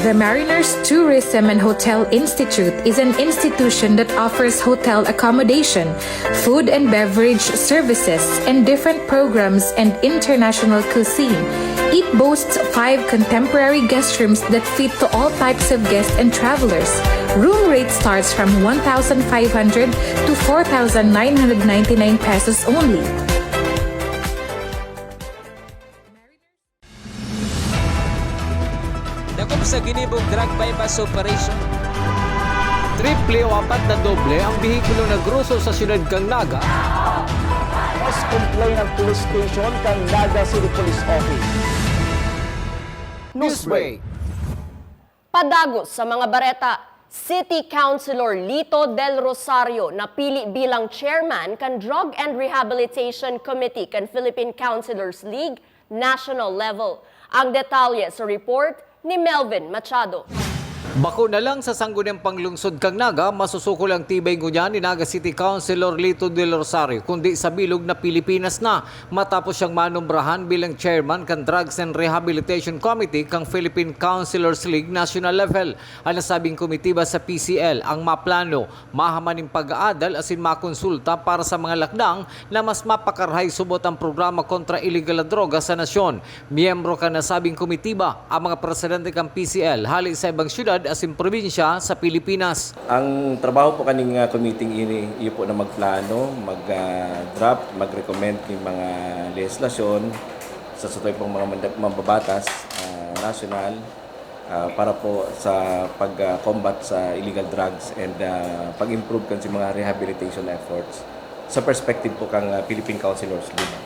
The Mariners Tourism and Hotel Institute is an institution that offers hotel accommodation, food and beverage services, and different programs and international cuisine. It boasts 5 contemporary guest rooms that fit to all types of guests and travelers. Room rate starts from 1,500 to 4,999 pesos only. Dakop sa ginibog drug bypass operation. Triple o 4 na doble ang bihikulo na gruso sa siyudad kang Naga. Mas complain ng police station kang Naga City Police Office. Newsway. Padagos sa mga bareta, City Councilor Lito Del Rosario napili bilang chairman kan Drug and Rehabilitation Committee kan Philippine Councilors League national level. Ang detalye sa report ni Melvin Machado. Bako na lang sa sangguniang panglungsod kang Naga, masusuko lang tibay ngunyan ni Naga City Councilor Lito Del Rosario, kundi sa bilog na Pilipinas na, matapos siyang manumbrahan bilang chairman kan Drugs and Rehabilitation Committee kang Philippine Councilors League National Level. Ang nasabing komitiba sa PCL ang maplano, mahamaning pag-aadal asin makonsulta para sa mga lakdang na mas mapakarhay subot ang programa kontra illegal na droga sa nasyon. Miyembro kan nasabing komitiba ang mga presidente kang PCL hali sa ibang syudad asin probinsya sa Pilipinas. Ang trabaho po kaning committee ini iyo po na magplano, mag-draft, mag-recommend ng mga legislasyon sa satoy pong mga mambabatas national para po sa pag-combat sa illegal drugs and pag-improve kan sa mga rehabilitation efforts sa perspective po kang Philippine Councilors League.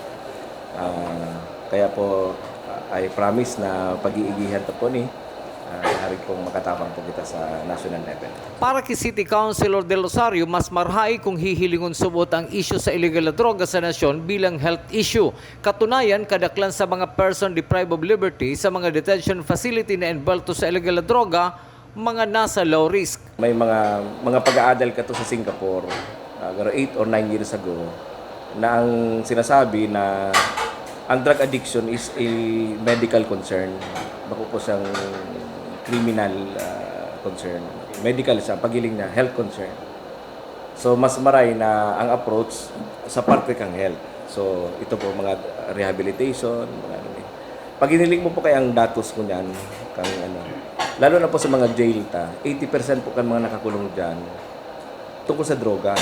Kaya po I promise na pag-iigihan po ni hari pong makatabang po kita sa national level. Para kay City Councilor Del Rosario, mas marhay kung hihilingon subot ang issue sa illegal na droga sa nasyon bilang health issue. Katunayan, kadaklan sa mga person deprived of liberty sa mga detention facility na involved sa illegal na droga, mga nasa low risk. May mga pag-aadal ka to sa Singapore, 8 or 9 years ago, na ang sinasabi na ang drug addiction is a medical concern. Bako po siyang criminal concern. Medical siya, pagiling na health concern. So, mas maray na ang approach sa parte kang health. So, ito po mga rehabilitation, mga ano. Pag iniling mo po kay ang datos ko niyan, kang ano, lalo na po sa mga jail 80% po kan mga nakakulong diyan tungkol sa droga,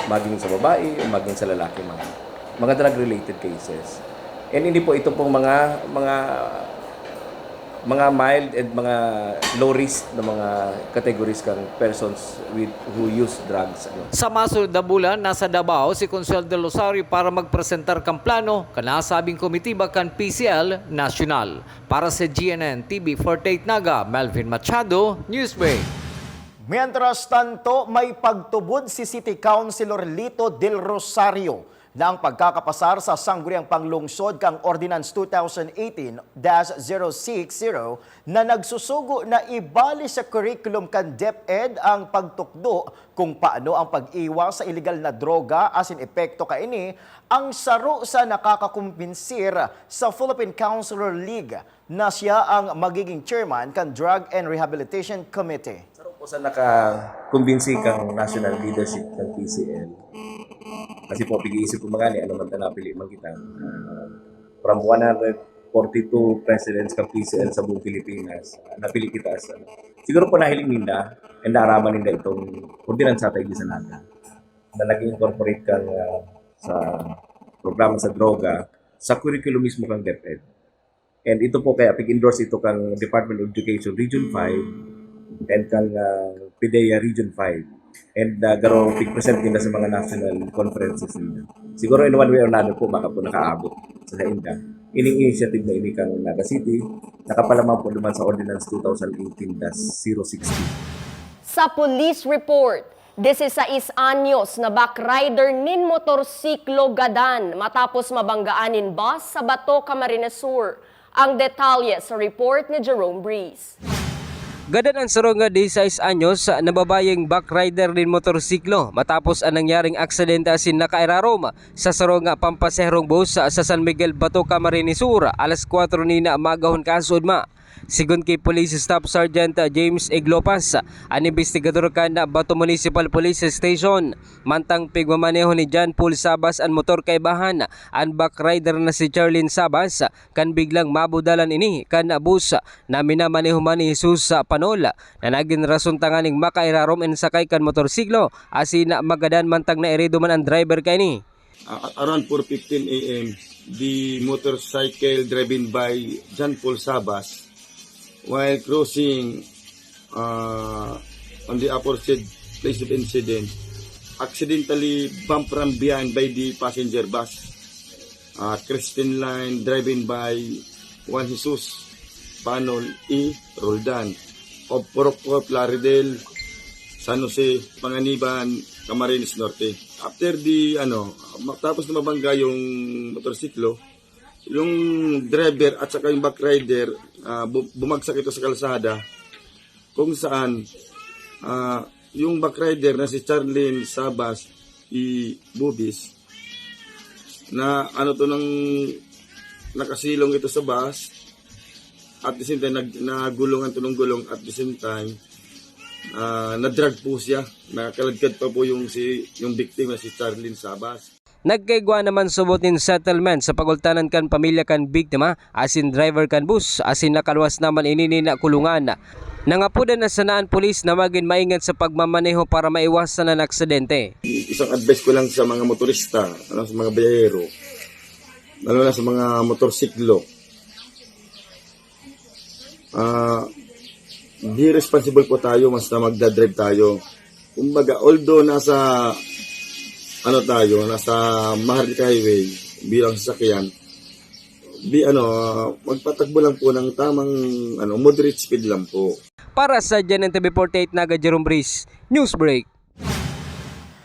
maging sa babae, o maging sa lalaki man. Mga drug-related cases. And hindi po ito pong mga mild and mga low risk na mga categories kang persons who use drugs. Sa masunod na bulan, nasa Davao si Consuelo Del Rosario para magpresentar kang plano kanasabing komitiba kan PCL National. Para sa GNN TV 48 Naga, Melvin Machado, Newsway. Mientras tanto, may pagtubod si City Councilor Lito Del Rosario ng pagkakapasar sa sangguniang panglungsod kang Ordinance 2018-060 na nagsusugo na ibali sa curriculum kan DepEd ang pagtukdo kung paano ang pag-iwas sa illegal na droga asin epekto kaini ang saro sa nakakakumpinsir sa Philippine Councilor League na siya ang magiging chairman kan Drug and Rehabilitation Committee. Saro po sa nakakumbinsi kang national leadership ng PCL. Kasi po, pag-iisip ko mga ano man napili man kita. From 142 presidents ng PCL sa buong Pilipinas, napili kita as siguro po nahiling ninda, and naaraman ninda itong ordinance sa tayo sa Naga. Na naging incorporate kang sa programa sa droga, sa curriculum mismo kang DepEd. And ito po kaya, pag-endorse ito kang Department of Education Region 5 and kang PDEA Region 5. And garo pig-present nila sa mga national conferences nila. Siguro in one way or another po, baka po nakaabot sa inda. Ining initiative na ini kang Naga City, nakapalaman po naman sa Ordinance 2018-060. Sa police report, 16 anyos na backrider nin motorsiklo gadan matapos mabanggaanin bus sa Bato, Camarines Sur. Ang detalye sa report ni Jerome Breeze. Gadan ang sarong nga 16 anyos na babayeng backrider din motorsiklo matapos ang nangyaring aksidente asin nakairarom sa sarong nga pampasehrong bus sa San Miguel, Bato, Camarines Sur alas 4 nina magahon kasud ma. Sigon kay Police Staff Sergeant James Eglopas, ang investigador kan Bato Municipal Police Station, mantang pigmamaneho ni John Paul Sabas ang motor kay bahan, ang backrider na si Charlene Sabas kan biglang mabudalan ini kan bus na minamaneho man ni Jesus Panol na naging rason tanganing makairarom en sakay kan motorsiklo asin magadan mantang na irido man ang driver kay ni. Around 4:15 a.m., the motorcycle driven by John Paul Sabas while crossing on the opposite place of incident accidentally bumped from behind by the passenger bus. Christian Line driven by Juan Jesus Panol E. Roldan of Porocop, Laredale, San Jose, Panganiban, Camarines Norte. After the matapos na mabangga yung motorsiklo, yung driver at saka yung backrider bumagsak ito sa kalsada kung saan yung backrider na si Charlene Sabas Bubis na nakasilong ito sa bus at the same time nagulungan ito ng gulong at the same time na-drag po siya. Nakaladkad pa po yung biktima si Charlene Sabas. Nagkaigwa naman subotin settlement sa pagultanan kan pamilya kan biktima asin driver kan bus asin nakalwas naman inini na kulungan. Nangapudan na sanaan pulis na maging maingat sa pagmamaneho para maiwasan ang aksidente. Isang advice ko lang sa mga motorista, sa mga biyahero, lalo na sa mga motorsiklo. Be responsible po tayo mas na magdadrive tayo. Kumbaga, although nasa Maharlika Highway bilang sasakyan, magpatakbo lang po ng tamang moderate speed lang po. Para sa GNN TV48 Naga Jerome Briz, Newsbreak.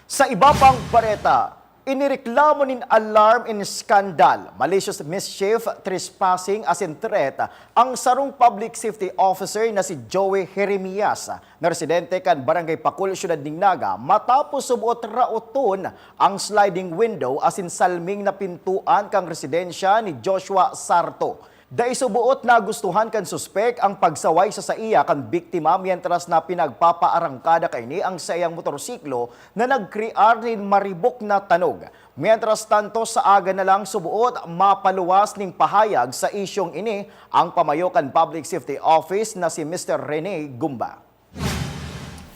Sa iba pang bareta, inireklamo nin alarm in scandal, malicious mischief, trespassing as in threat ang sarong public safety officer na si Joey Jeremias na residente kan Barangay Pakul, Syudad ning Naga matapos subuot rauton ang sliding window as in salming na pintuan kang residensya ni Joshua Sarto. Dai subuot na gustuhan kan suspek ang pagsaway sa iya kan biktima mientras na pinagpapaarangkada kay ni ang sayang motorsiklo na nagkrear nin maribok na tanog. Mientras tanto sa aga na lang subuot mapaluwas ning pahayag sa isyong ini ang pamayo kan Public Safety Office na si Mr. Rene Gumba.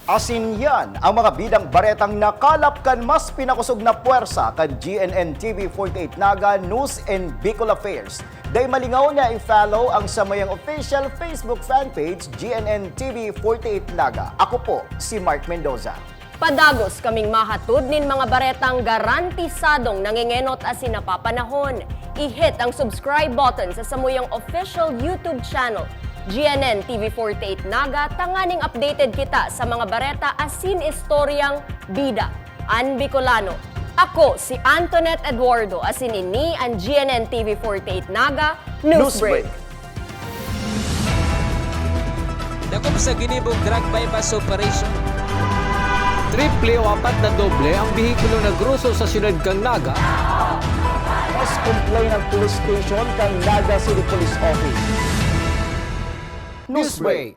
Asin yan ang mga bidang baretang nakalap kan mas pinakusog na puwersa kan GNN TV 48 Naga News and Bicol Affairs. Day malingaw na i-follow ang samayang official Facebook fanpage GNN TV 48 Naga. Ako po si Mark Mendoza. Padagos kaming mahatod nin mga baretang garantisadong nangingenot asin napapanahon. I-hit ang subscribe button sa samuyang official YouTube channel GNN TV 48 Naga, tanganing updated kita sa mga bareta asin istoryang bida. An Bicolano. Ako si Antoinette Eduardo asin ini ang GNN TV 48 Naga Newsbreak. Dakop sa ginibong drug bypass operation. Triple o apat na doble ang bihikulo na gruso sa Syudad kang Naga. Mas complain ang police station kang Naga City Police Office. Newsbreak.